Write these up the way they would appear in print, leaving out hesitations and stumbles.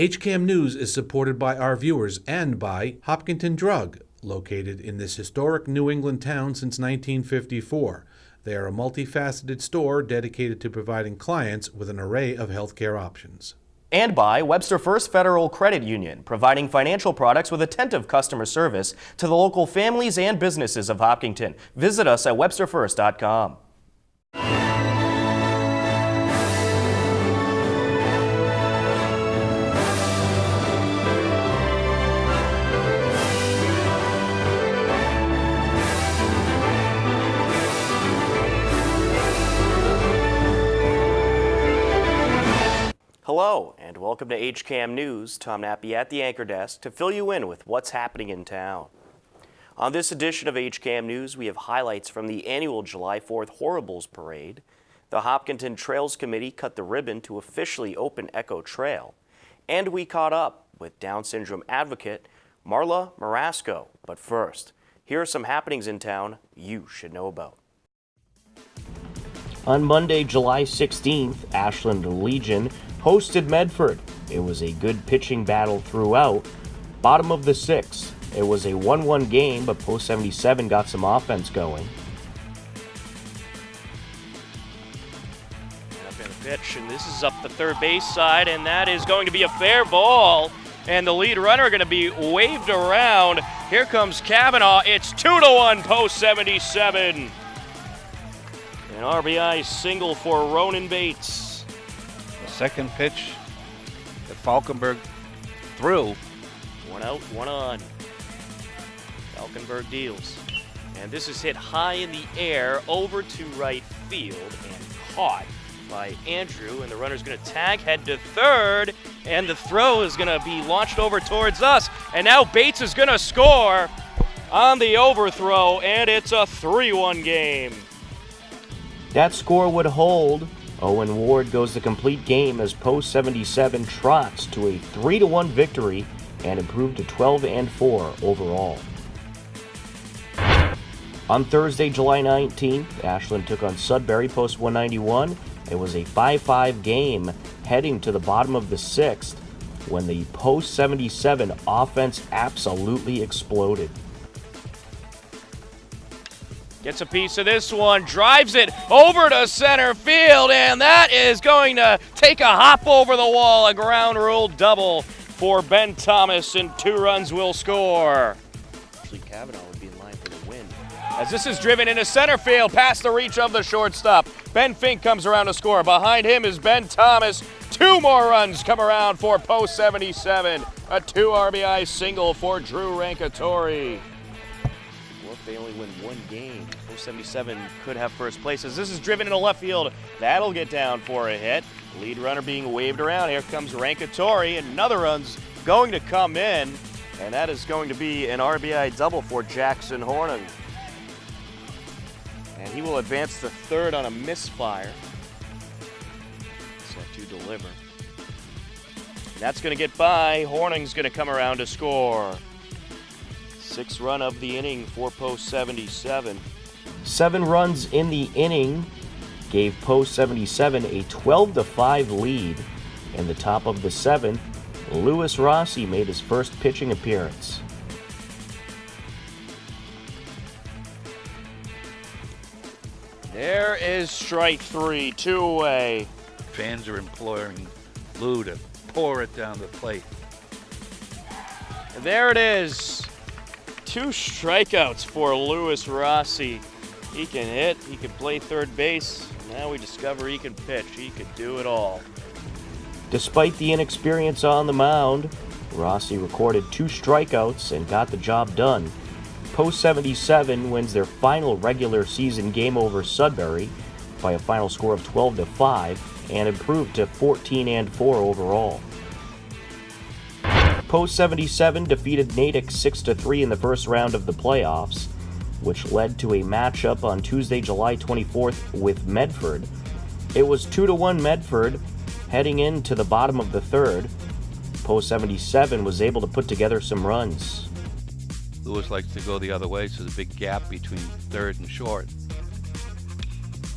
HCAM News is supported by our viewers and by Hopkinton Drug, located in this historic New England town since 1954. They are a multifaceted store dedicated to providing clients with an array of healthcare options. And by Webster First Federal Credit Union, providing financial products with attentive customer service to the local families and businesses of Hopkinton. Visit us at websterfirst.com. Hello, and welcome to HCAM News. Tom Nappy at the anchor desk to fill you in with what's happening in town. On this edition of HCAM News, we have highlights from the annual July 4th Horribles Parade. The Hopkinton Trails Committee cut the ribbon to officially open Echo Trail. And we caught up with Down syndrome advocate Marla Morasco. But first, here are some happenings in town you should know about. On Monday, July 16th, Ashland Legion hosted Medford. It was a good pitching battle throughout. Bottom of the sixth. It was a 1-1 game, but Post 77 got some offense going. And up in the pitch, and this is up the third base side, and that is going to be a fair ball. And the lead runner going to be waved around. Here comes Kavanaugh. It's 2-1 Post 77. An RBI single for Ronan Bates. Second pitch that Falkenberg threw. One out, one on. Falkenberg deals. And this is hit high in the air over to right field and caught by Andrew. And the runner's going to tag, head to third. And the throw is going to be launched over towards us. And now Bates is going to score on the overthrow. And it's a 3-1 game. That score would hold. Owen Ward goes the complete game as Post 77 trots to a 3-1 victory and improved to 12-4 overall. On Thursday, July 19th, Ashland took on Sudbury Post 191. It was a 5-5 game heading to the bottom of the sixth when the Post 77 offense absolutely exploded. Gets a piece of this one, drives it over to center field, and that is going to take a hop over the wall. A ground rule double for Ben Thomas, and 2 runs will score. Actually, Kavanaugh would be in line for the win. As this is driven into center field, past the reach of the shortstop. Ben Fink comes around to score. Behind him is Ben Thomas. 2 more runs come around for Post 77. A 2 RBI single for Drew Rankatori. Well, if they only win 1 game, Post 77 could have first place. As this is driven into left field, that'll get down for a hit. Lead runner being waved around. Here comes Rankatori. Another run's going to come in, and that is going to be an RBI double for Jackson Horning. And he will advance to third on a misfire. Set to deliver. And that's going to get by. Horning's going to come around to score. 6th run of the inning for Post 77. 7 runs in the inning gave Post 77 a 12-5 lead. In the top of the 7th, Lewis Rossi made his first pitching appearance. There is strike 3, 2 away. Fans are imploring Lou to pour it down the plate. And there it is. 2 strikeouts for Lewis Rossi. He can hit, he can play third base. Now we discover he can pitch. He could do it all. Despite the inexperience on the mound, Rossi recorded 2 strikeouts and got the job done. Post 77 wins their final regular season game over Sudbury by a final score of 12-5 and improved to 14-4 overall. Post 77 defeated Natick 6-3 in the first round of the playoffs, which led to a matchup on Tuesday, July 24th with Medford. It was 2-1 Medford heading into the bottom of the third. Post 77 was able to put together some runs. Lewis likes to go the other way, so there's a big gap between third and short.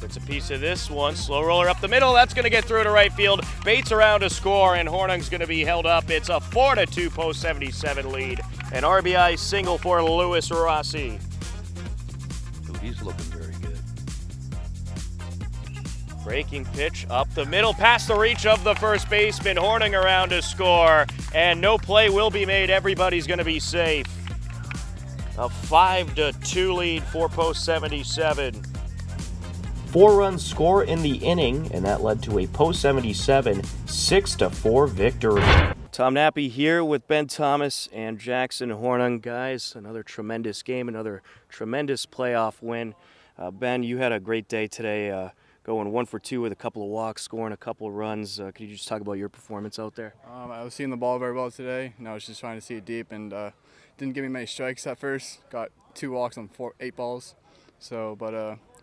It's a piece of this one. Slow roller up the middle. That's going to get through to right field. Bates around to score, and Hornung's going to be held up. It's a 4-2 post 77 lead. An RBI single for Lewis Rossi. Dude, he's looking very good. Breaking pitch up the middle, past the reach of the first baseman. Hornung around to score, and no play will be made. Everybody's going to be safe. A 5-2 lead for post 77. 4-run score in the inning, and that led to a post 77 6-4 victory. Tom Nappy here with Ben Thomas and Jackson Hornung. Guys, another tremendous game, another tremendous playoff win. Ben, you had a great day today, going 1 for 2 with a couple of walks, scoring a couple of runs. Could you just talk about your performance out there? I was seeing the ball very well today, and I was just trying to see it deep, and didn't give me many strikes at first. Got 2 walks on 8 balls, but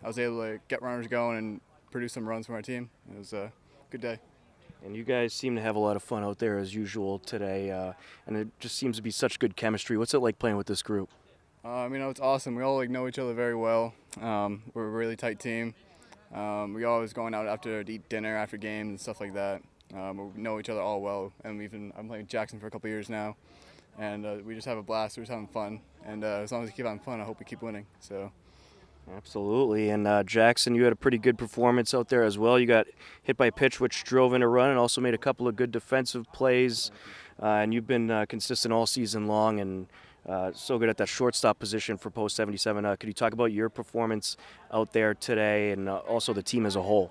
I was able to get runners going and produce some runs for my team. It was a good day. And you guys seem to have a lot of fun out there as usual today, and it just seems to be such good chemistry. What's it like playing with this group? It's awesome. We all know each other very well. We're a really tight team. We always going out after to eat dinner after games and stuff like that. We know each other all well, and I'm playing with Jackson for a couple years now, and we just have a blast. We're just having fun, and as long as we keep having fun, I hope we keep winning. So. Absolutely, and Jackson, you had a pretty good performance out there as well. You got hit by a pitch which drove in a run and also made a couple of good defensive plays, and you've been consistent all season long and so good at that shortstop position for post 77. Could you talk about your performance out there today and also the team as a whole?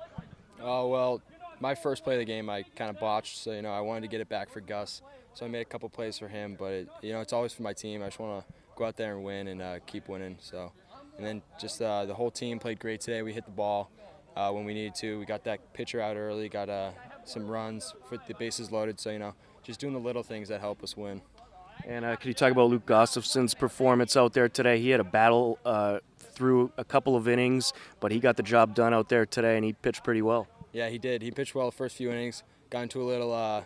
Well, my first play of the game I kind of botched, so I wanted to get it back for Gus, so I made a couple plays for him, but it's always for my team. I just want to go out there and win and keep winning. So. And then just the whole team played great today. We hit the ball when we needed to. We got that pitcher out early, got some runs with the bases loaded. So, just doing the little things that help us win. And could you talk about Luke Gustafson's performance out there today? He had a battle through a couple of innings, but he got the job done out there today, and he pitched pretty well. Yeah, he did. He pitched well the first few innings. Got into a little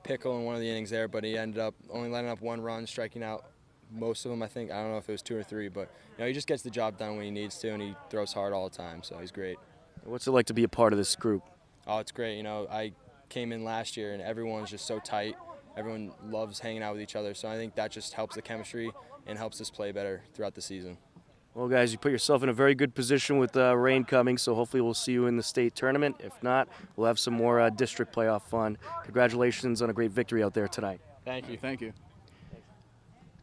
pickle in one of the innings there, but he ended up only letting up 1 run, striking out most of them, I think. I don't know if it was 2 or 3, but he just gets the job done when he needs to, and he throws hard all the time, so he's great. What's it like to be a part of this group? Oh, it's great. I came in last year, and everyone's just so tight. Everyone loves hanging out with each other, so I think that just helps the chemistry and helps us play better throughout the season. Well, guys, you put yourself in a very good position with rain coming, so hopefully we'll see you in the state tournament. If not, we'll have some more district playoff fun. Congratulations on a great victory out there tonight. Thank you. Thank you.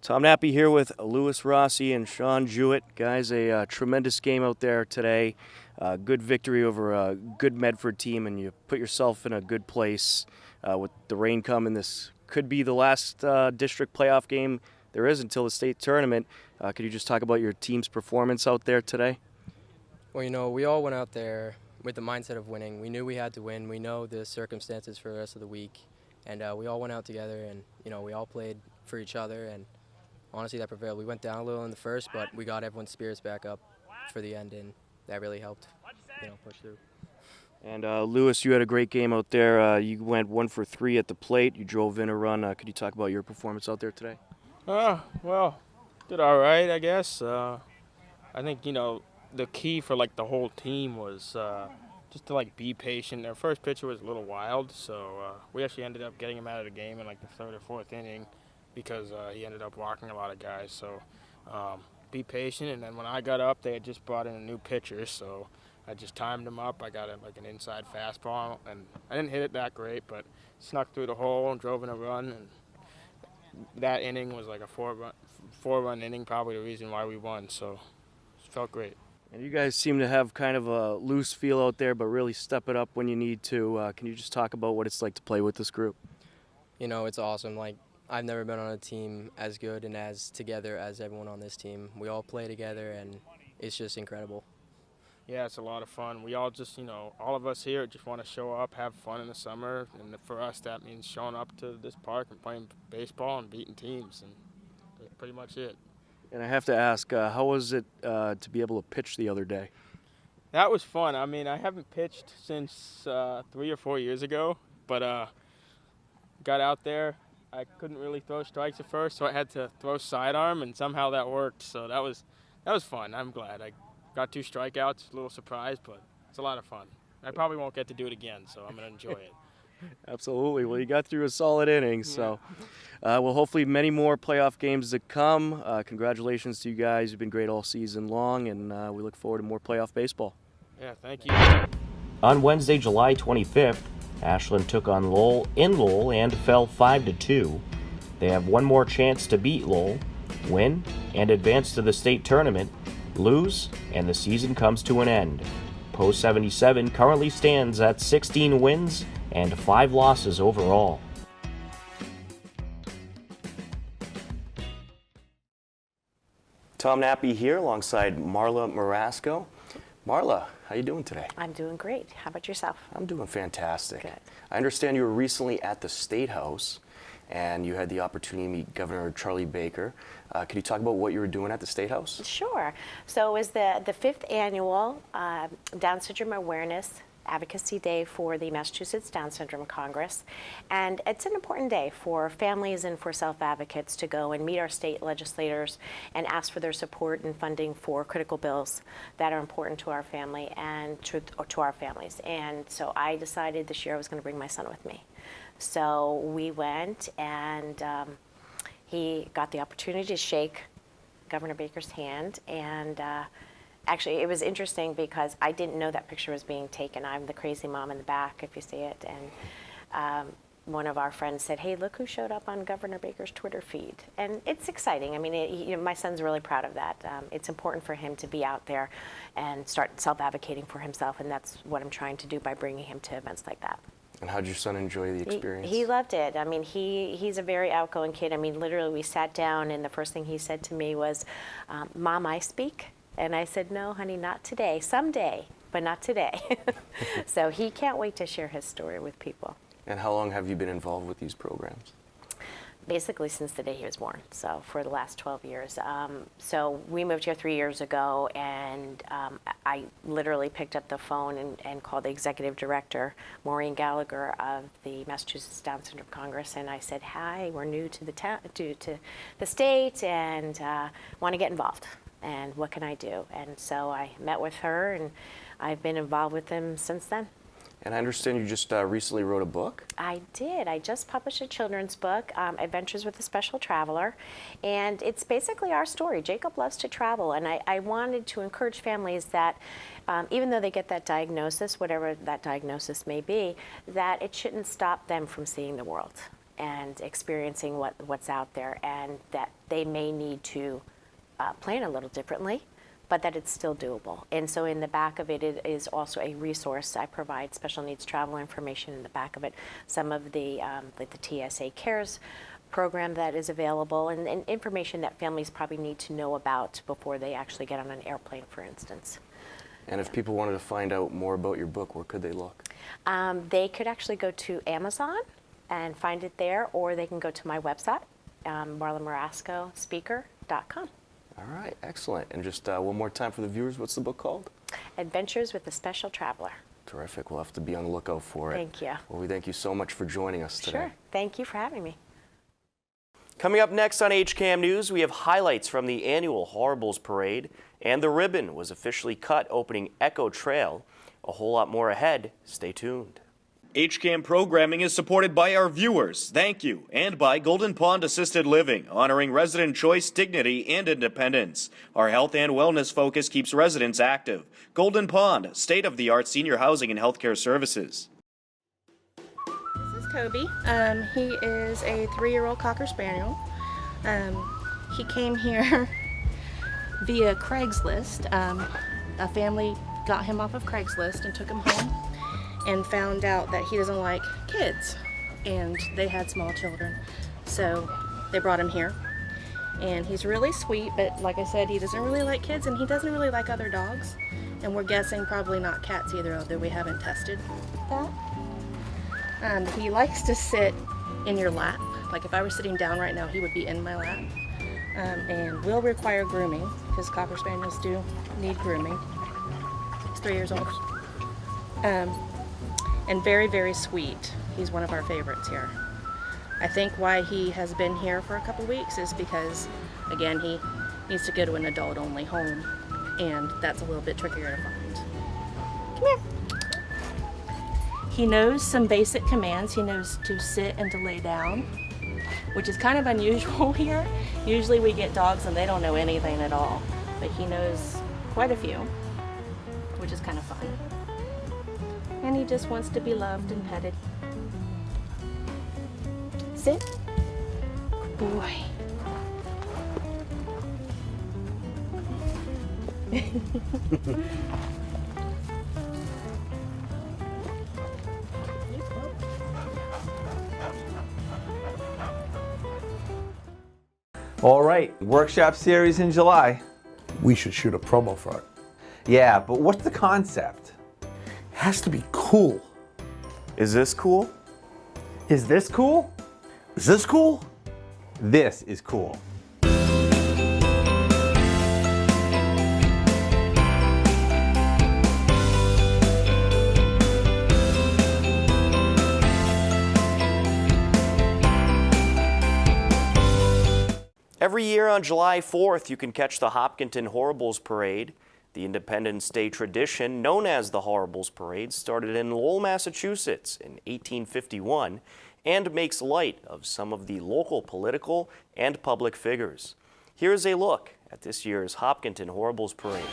Tom Nappy here with Lewis Rossi and Sean Jewett. Guys, a tremendous game out there today. Good victory over a good Medford team, and you put yourself in a good place with the rain coming. This could be the last district playoff game there is until the state tournament. Could you just talk about your team's performance out there today? Well, we all went out there with the mindset of winning. We knew we had to win. We know the circumstances for the rest of the week, and we all went out together, and we all played for each other, and honestly, that prevailed. We went down a little in the first, but we got everyone's spirits back up for the end, and that really helped, push through. And Lewis, you had a great game out there. You went 1 for 3 at the plate. You drove in a run. Could you talk about your performance out there today? Well, did all right, I guess. I think, the key for, the whole team was just to, be patient. Their first pitcher was a little wild, so we actually ended up getting him out of the game in, the 3rd or 4th inning, because he ended up walking a lot of guys. So be patient. And then when I got up, they had just brought in a new pitcher, so I just timed him up. I got him an inside fastball, and I didn't hit it that great, but snuck through the hole and drove in a run. And that inning was a four-run inning, probably the reason why we won. So it felt great. And you guys seem to have kind of a loose feel out there, but really step it up when you need to. Can you just talk about what it's like to play with this group? It's awesome. I've never been on a team as good and as together as everyone on this team. We all play together, and it's just incredible. Yeah, it's a lot of fun. We all just, all of us here just want to show up, have fun in the summer, and for us that means showing up to this park and playing baseball and beating teams, and that's pretty much it. And I have to ask, how was it to be able to pitch the other day? That was fun. I mean, I haven't pitched since 3 or 4 years ago, but got out there. I couldn't really throw strikes at first, so I had to throw sidearm, and somehow that worked. So that was fun. I'm glad. I got 2 strikeouts, a little surprised, but It's a lot of fun. I probably won't get to do it again, so I'm going to enjoy it. Absolutely. Well, you got through a solid inning, so well, hopefully many more playoff games to come. Congratulations to you guys. You've been great all season long, and we look forward to more playoff baseball. Yeah, thank you. On Wednesday, July 25th, Ashland took on Lowell in Lowell and fell 5-2. They have one more chance to beat Lowell, win, and advance to the state tournament, lose, and the season comes to an end. Post 77 currently stands at 16 wins and 5 losses overall. Tom Nappy here alongside Marla Morasco. Marla, how you doing today? I'm doing great. How about yourself? I'm doing fantastic. Good. I understand you were recently at the State House and you had the opportunity to meet Governor Charlie Baker. Could you talk about what you were doing at the State House? Sure. So it was the 5th annual Down Syndrome Awareness Advocacy Day for the Massachusetts Down Syndrome Congress. And it's an important day for families and for self-advocates to go and meet our state legislators and ask for their support and funding for critical bills that are important to our family and to our families. And so I decided this year I was going to bring my son with me. So we went, and he got the opportunity to shake Governor Baker's hand, and actually, it was interesting because I didn't know that picture was being taken. I'm the crazy mom in the back, if you see it. And one of our friends said, "Hey, look who showed up on Governor Baker's Twitter feed." And it's exciting. I mean, my son's really proud of that. It's important for him to be out there and start self-advocating for himself, and that's what I'm trying to do by bringing him to events like that. And how did your son enjoy the experience? He loved it. I mean, he's a very outgoing kid. I mean, literally, we sat down, and the first thing he said to me was, "Mom, I speak?" And I said, "No, honey, not today. Someday, but not today." So he can't wait to share his story with people. And how long have you been involved with these programs? Basically since the day he was born, so for the last 12 years. So we moved here 3 years ago, and I literally picked up the phone and called the executive director, Maureen Gallagher, of the Massachusetts Down Syndrome Congress, and I said, "Hi, we're new to the state, and want to get involved. And what can I do?" And so I met with her, and I've been involved with them since then. And I understand you just recently wrote a book? I did. I just published a children's book, Adventures with a Special Traveler, and it's basically our story. Jacob loves to travel, and I wanted to encourage families that even though they get that diagnosis, whatever that diagnosis may be, that it shouldn't stop them from seeing the world and experiencing what's out there, and that they may need to plan a little differently, but that it's still doable. And so in the back of it, it is also a resource. I provide special needs travel information in the back of it, some of the TSA Cares program that is available, and information that families probably need to know about before they actually get on an airplane, for instance. And if people wanted to find out more about your book, where could they look? They could actually go to Amazon and find it there, or they can go to my website, marlamorascospeaker.com. All right, excellent. And just one more time for the viewers, what's the book called? Adventures with a Special Traveler. Terrific. We'll have to be on the lookout for it. Thank you. Well, we thank you so much for joining us today. Sure. Thank you for having me. Coming up next on HCAM News, we have highlights from the annual Horribles Parade, and the ribbon was officially cut opening Echo Trail. A whole lot more ahead. Stay tuned. HCAM programming is supported by our viewers, thank you, and by Golden Pond Assisted Living, honoring resident choice, dignity, and independence. Our health and wellness focus keeps residents active. Golden Pond, state-of-the-art senior housing and healthcare services. This is Kobe. He is a 3-year-old Cocker Spaniel. He came here via Craigslist. A family got him off of Craigslist and took him home, and found out that he doesn't like kids, and they had small children, so they brought him here. And he's really sweet, but like I said, he doesn't really like kids, and he doesn't really like other dogs, and we're guessing probably not cats either, although we haven't tested that. He likes to sit in your lap. Like if I were sitting down right now, he would be in my lap, and will require grooming, because Cocker Spaniels do need grooming. He's 3 years old. And very, very sweet. He's one of our favorites here. I think why he has been here for a couple weeks is because, again, he needs to go to an adult-only home, and that's a little bit trickier to find. Come here. He knows some basic commands. He knows to sit and to lay down, which is kind of unusual here. Usually we get dogs and they don't know anything at all, but he knows quite a few, which is kind of fun. And he just wants to be loved and petted. Sit. Good boy. All right, workshop series in July. We should shoot a promo for it. Yeah, but what's the concept? Has to be cool. Is this cool? Is this cool? Is this cool? This is cool. Every year on July 4th, you can catch the Hopkinton-Horribles Parade. The Independence Day tradition, known as the Horribles Parade, started in Lowell, Massachusetts in 1851 and makes light of some of the local political and public figures. Here's a look at this year's Hopkinton-Horribles Parade.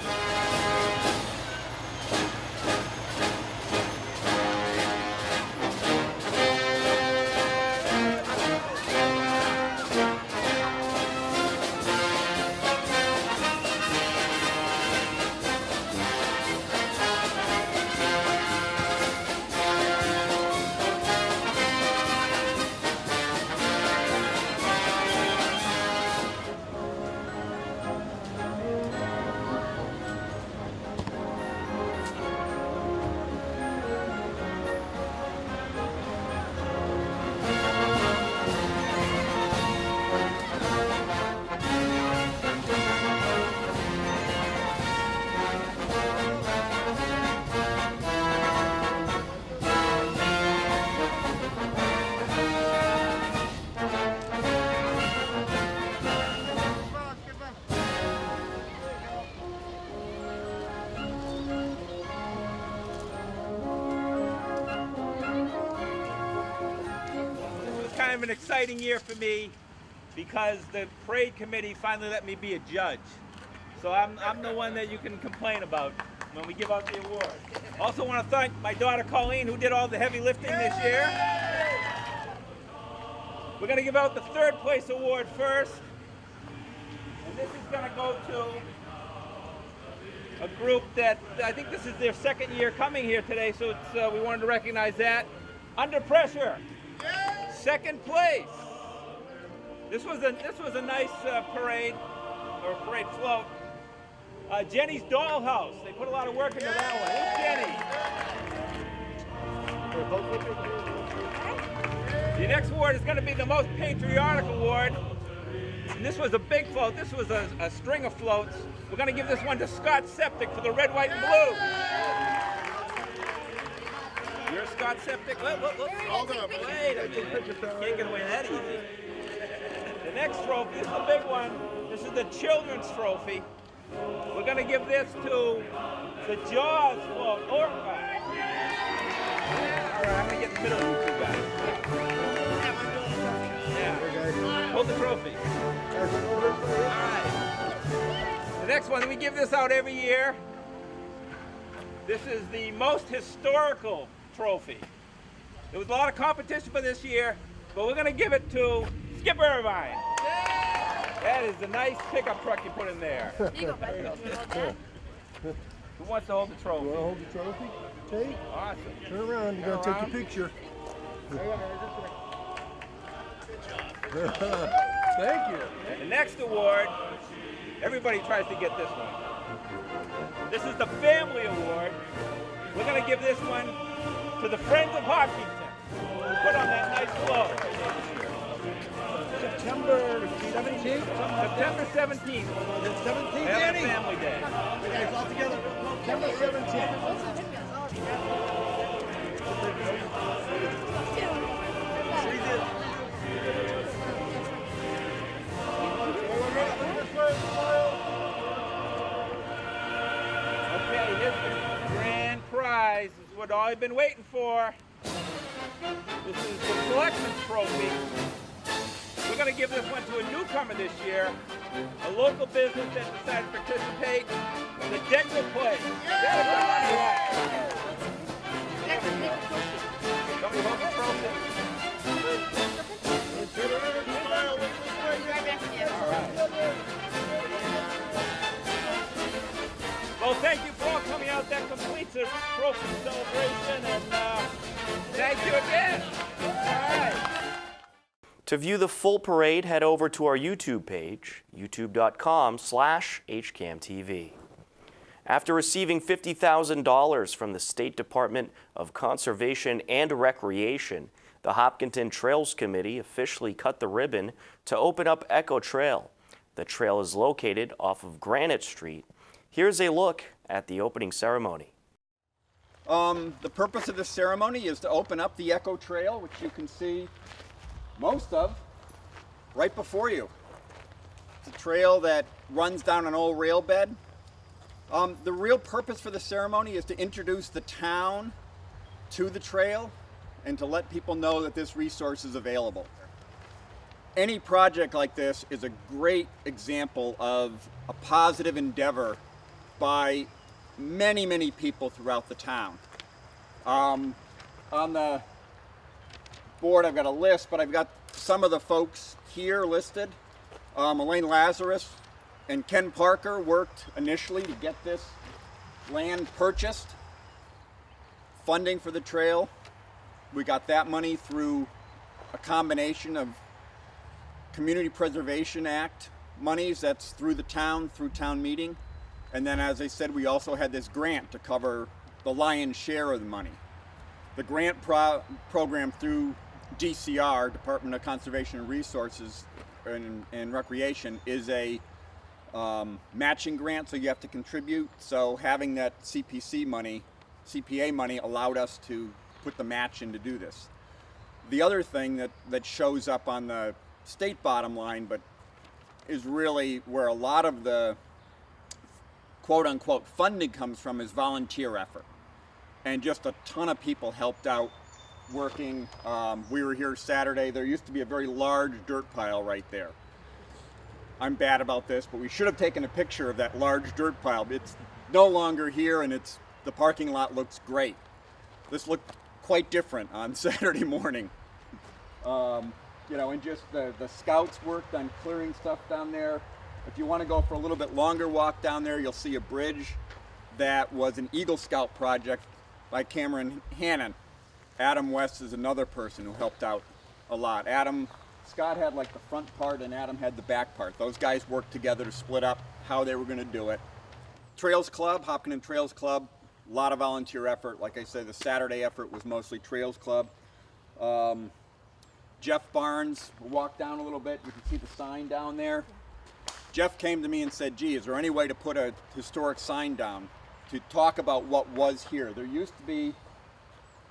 Kind of an exciting year for me because the parade committee finally let me be a judge. So I'm the one that you can complain about when we give out the award. Also want to thank my daughter Colleen, who did all the heavy lifting this year. We're going to give out the third place award first. And this is going to go to a group that I think this is their second year coming here today, so it's, we wanted to recognize that. Under Pressure. Second place. This was a nice parade, or parade float. Jenny's Dollhouse. They put a lot of work into that one. Here's Jenny. The next award is going to be the most patriotic award. And this was a big float. This was a string of floats. We're going to give this one to Scott Septic for the red, white, and blue. You're Scott Septic. Hold on. Wait a minute. Can't get away that easy. The next trophy is the big one. This is the children's trophy. We're going to give this to the Jaws float. All right, I'm going to get in the middle of you two guys. Yeah. Hold the trophy. All right. The next one, we give this out every year. This is the most historical trophy. There was a lot of competition for this year, but we're going to give it to Skip Irvine. That is the nice pickup truck you put in there. Who wants to hold the trophy? You want to hold the trophy? Take. Awesome. Turn around. You got to take your picture. Thank you. The next award, everybody tries to get this one. This is the Family Award. We're going to give this one to the Friends of Hopkinton. Put on that nice float. September 17th? September 17th. The 17th, Danny? Family Day. Okay, guys, all together. September 17th. Okay, here's the grand prize. what all I've been waiting for. This is the selection trophy. We're going to give this one to a newcomer this year, a local business that decided to participate, the Decker Place. Come we hold the trophy. All right. Well, thank you for all coming out. That completes the trophy celebration, and thank you again. All right. To view the full parade, head over to our YouTube page, youtube.com/HCAMTV. After receiving $50,000 from the State Department of Conservation and Recreation, the Hopkinton Trails Committee officially cut the ribbon to open up Echo Trail. The trail is located off of Granite Street. Here's a look at the opening ceremony. The purpose of this ceremony is to open up the Echo Trail, which you can see most of right before you. It's a trail that runs down an old rail bed. The real purpose for the ceremony is to introduce the town to the trail and to let people know that this resource is available. Any project like this is a great example of a positive endeavor by many, many people throughout the town. On the board I've got a list, but I've got some of the folks here listed. Elaine Lazarus and Ken Parker worked initially to get this land purchased. Funding for the trail, we got that money through a combination of Community Preservation Act monies, that's through the town, through town meeting. And then, as I said, we also had this grant to cover the lion's share of the money. The grant program through DCR, Department of Conservation and Resources and Recreation, is a matching grant, so you have to contribute. So having that CPA money allowed us to put the match in to do this. The other thing that shows up on the state bottom line, but is really where a lot of the quote-unquote funding comes from, is volunteer effort. And just a ton of people helped out working. We were here Saturday. There used to be a very large dirt pile right there. I'm bad about this, but we should have taken a picture of that large dirt pile. It's no longer here, and the parking lot looks great. This looked quite different on Saturday morning. You know, and just the scouts worked on clearing stuff down there. If you want to go for a little bit longer walk down there, you'll see a bridge that was an Eagle Scout project by Cameron Hannon. Adam West is another person who helped out a lot. Scott had like the front part and Adam had the back part. Those guys worked together to split up how they were going to do it. Trails Club, Hopkinton Trails Club, a lot of volunteer effort. Like I said, the Saturday effort was mostly Trails Club. Jeff Barnes, we'll walk down a little bit. You can see the sign down there. Jeff came to me and said, gee, is there any way to put a historic sign down to talk about what was here? There used to be,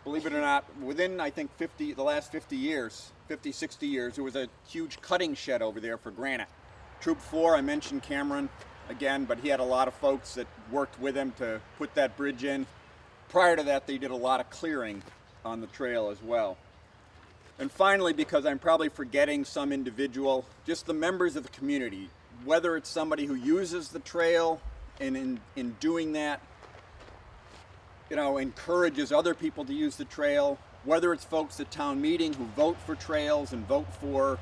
believe it or not, within I think the last 50 years, 50, 60 years, there was a huge cutting shed over there for granite. Troop 4, I mentioned Cameron again, but he had a lot of folks that worked with him to put that bridge in. Prior to that, they did a lot of clearing on the trail as well. And finally, because I'm probably forgetting some individual, just the members of the community, whether it's somebody who uses the trail and in doing that, you know, encourages other people to use the trail, whether it's folks at town meeting who vote for trails and vote for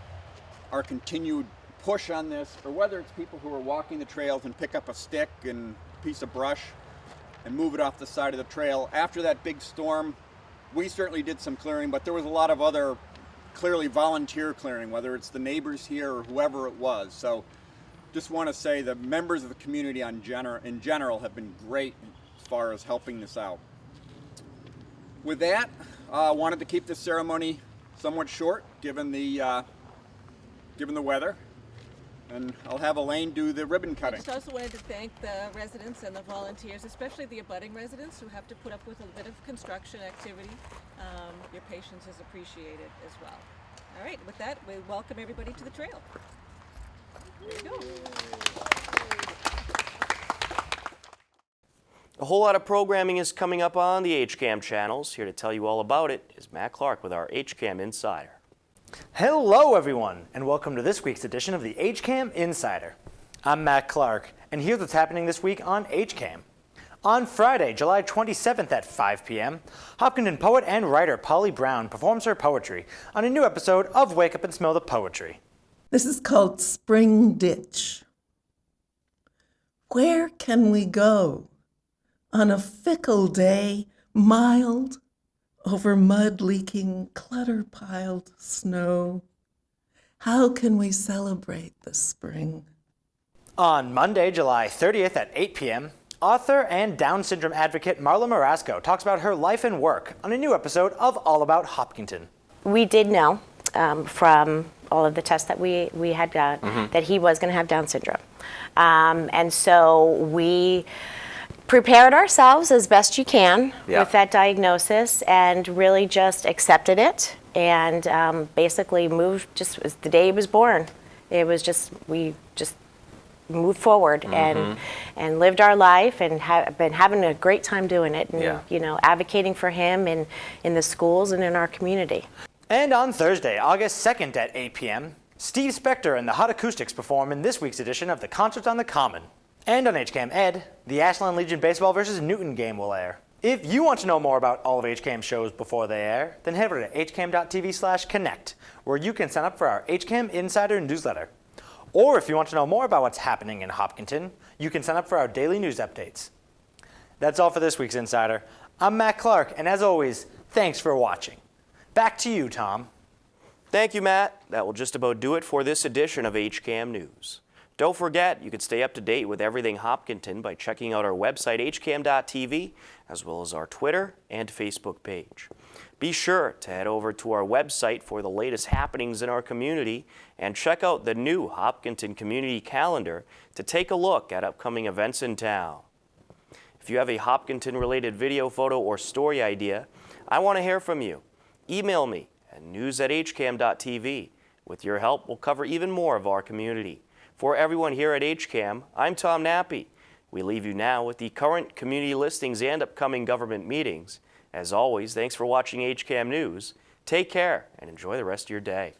our continued push on this, or whether it's people who are walking the trails and pick up a stick and a piece of brush and move it off the side of the trail. After that big storm, we certainly did some clearing, but there was a lot of other clearly volunteer clearing, whether it's the neighbors here or whoever it was. So just want to say the members of the community in general have been great as far as helping this out. With that, I wanted to keep this ceremony somewhat short given the weather. And I'll have Elaine do the ribbon cutting. I just also wanted to thank the residents and the volunteers, especially the abutting residents who have to put up with a bit of construction activity. Your patience is appreciated as well. All right, with that, we welcome everybody to the trail. There you go. A whole lot of programming is coming up on the HCAM channels. Here to tell you all about it is Matt Clark with our HCAM Insider. Hello everyone, and welcome to this week's edition of the HCAM Insider. I'm Matt Clark, and here's what's happening this week on HCAM. On Friday, July 27th at 5 p.m., Hopkinton poet and writer Polly Brown performs her poetry on a new episode of Wake Up and Smell the Poetry. This is called Spring Ditch. Where can we go on a fickle day, mild, over mud-leaking, clutter-piled snow? How can we celebrate the spring? On Monday, July 30th at 8 p.m., author and Down syndrome advocate Marla Morasco talks about her life and work on a new episode of All About Hopkinton. We did know from all of the tests that we had done that he was going to have Down syndrome. And so we prepared ourselves as best you can with that diagnosis and really just accepted it and basically moved just as the day he was born. It was just, we just moved forward and lived our life and have been having a great time doing it and you know, advocating for him in the schools and in our community. And on Thursday, August 2nd at 8 p.m., Steve Spector and the Hot Acoustics perform in this week's edition of the Concert on the Common. And on HCAM Ed, the Ashland Legion Baseball vs. Newton game will air. If you want to know more about all of HCAM's shows before they air, then head over to hcam.tv/connect, where you can sign up for our HCAM Insider newsletter. Or if you want to know more about what's happening in Hopkinton, you can sign up for our daily news updates. That's all for this week's Insider. I'm Matt Clark, and as always, thanks for watching. Back to you, Tom. Thank you, Matt. That will just about do it for this edition of HCAM News. Don't forget, you can stay up to date with everything Hopkinton by checking out our website, hcam.tv, as well as our Twitter and Facebook page. Be sure to head over to our website for the latest happenings in our community and check out the new Hopkinton Community Calendar to take a look at upcoming events in town. If you have a Hopkinton-related video, photo, or story idea, I want to hear from you. Email me at news@hcam.tv. With your help, we'll cover even more of our community. For everyone here at HCAM, I'm Tom Nappy. We leave you now with the current community listings and upcoming government meetings. As always, thanks for watching HCAM News. Take care and enjoy the rest of your day.